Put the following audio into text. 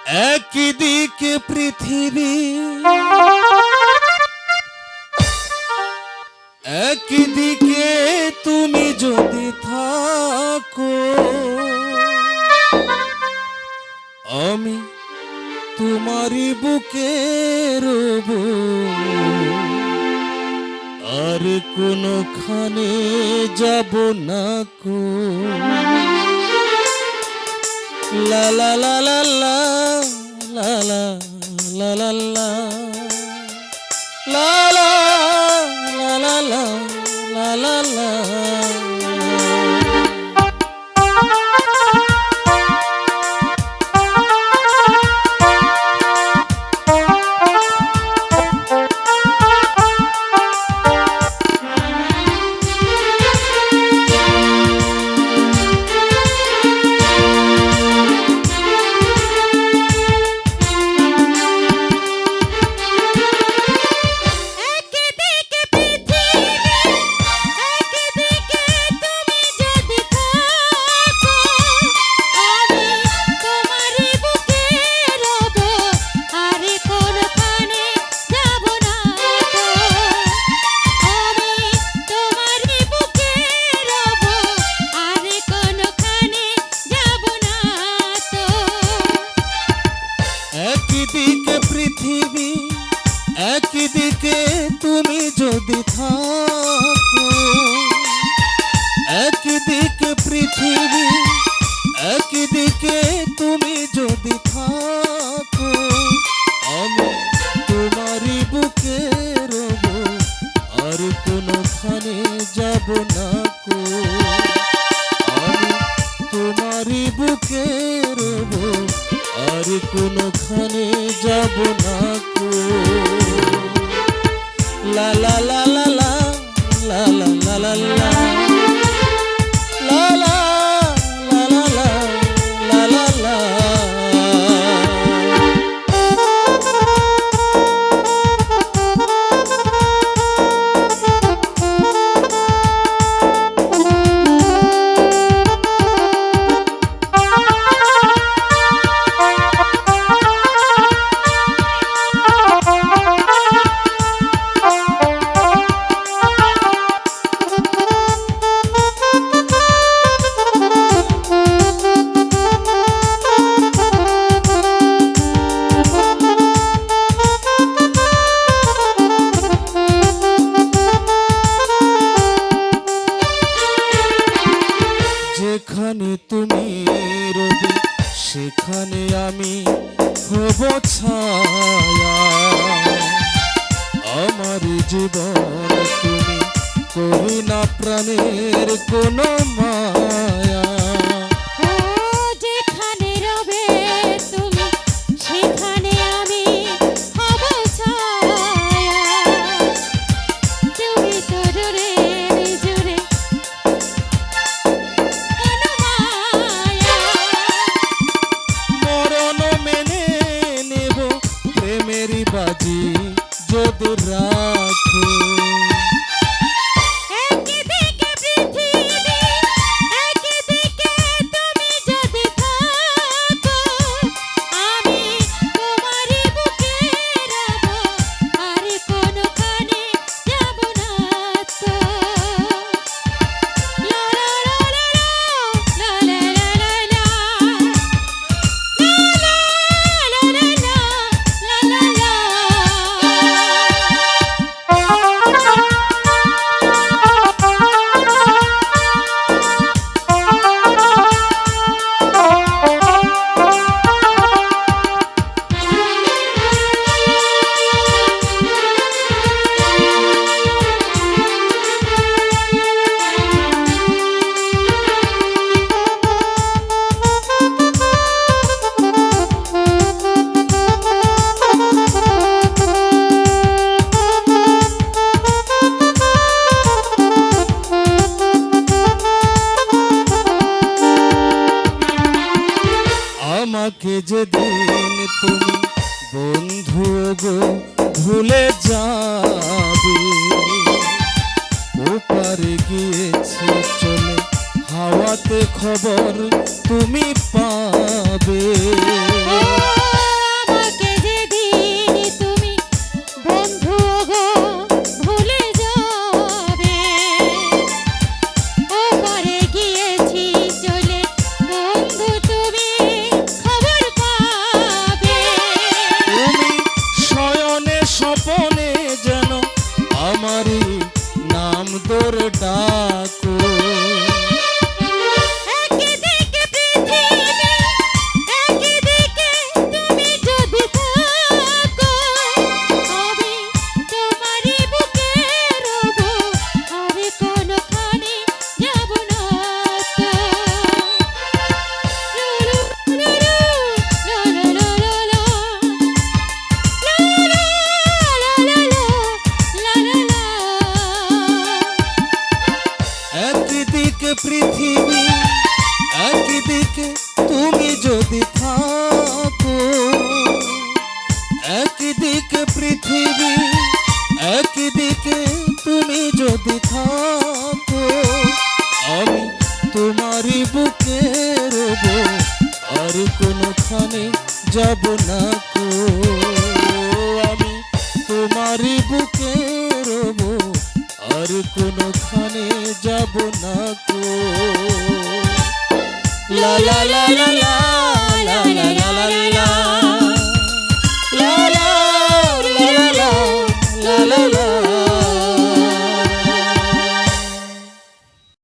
একদিকে পৃথিবী, একদিকে তুমি যদি থাকো, আমি তোমারই বুকে রব, আর কোনখানে যাব না কো। লা লা লা লা লা লা লা লা লা লা লা লা লা লা লা লা। একদিকে পৃথিবী, একদিকে তুমি যদি থাকো, একদিকে পৃথিবী, একদিকে তুমি যদি থাকো, আমি তোমারই বুকে রব, আর কোনখানে যাব না কো। আমি তোমারই বুকে রব, আর কোনখানে যাব না কো। লা লা লা লা লা লা লা লা লা লা লা লা লা লা লা লা। যেখানে তুমি রবে সেখানে আমি হব ছায়া, আমার জীবন তুমি করি না প্রাণের কোনো মায়া। যেখানে রবে তুমি সেখানে আমি হব ছায়া, তুমি তো জোরে জোরে বাজি যদি রাখো। একদিকে পৃথিবী, একদিকে তুমি যদি থাকো, আমি তোমারই বুকে রব, আর কোনখানে যাব না তো। লা লা লা লা লা লা লা লা আমাকে যেদিন তুমি বন্ধু গো ভুলে যাবে, ওপারে গিয়েছি চলে হাওয়াতে খবর তুমি পাবে। পৃথিবী একদিকে তুমি যদি থাকো, আমি তোমারই বুকে রব, আর কোনোখানে যাব না কো। আমি তোমারই বুকে রব, আর কোনোখানে যাব না কো। লা লা লা লা লা লা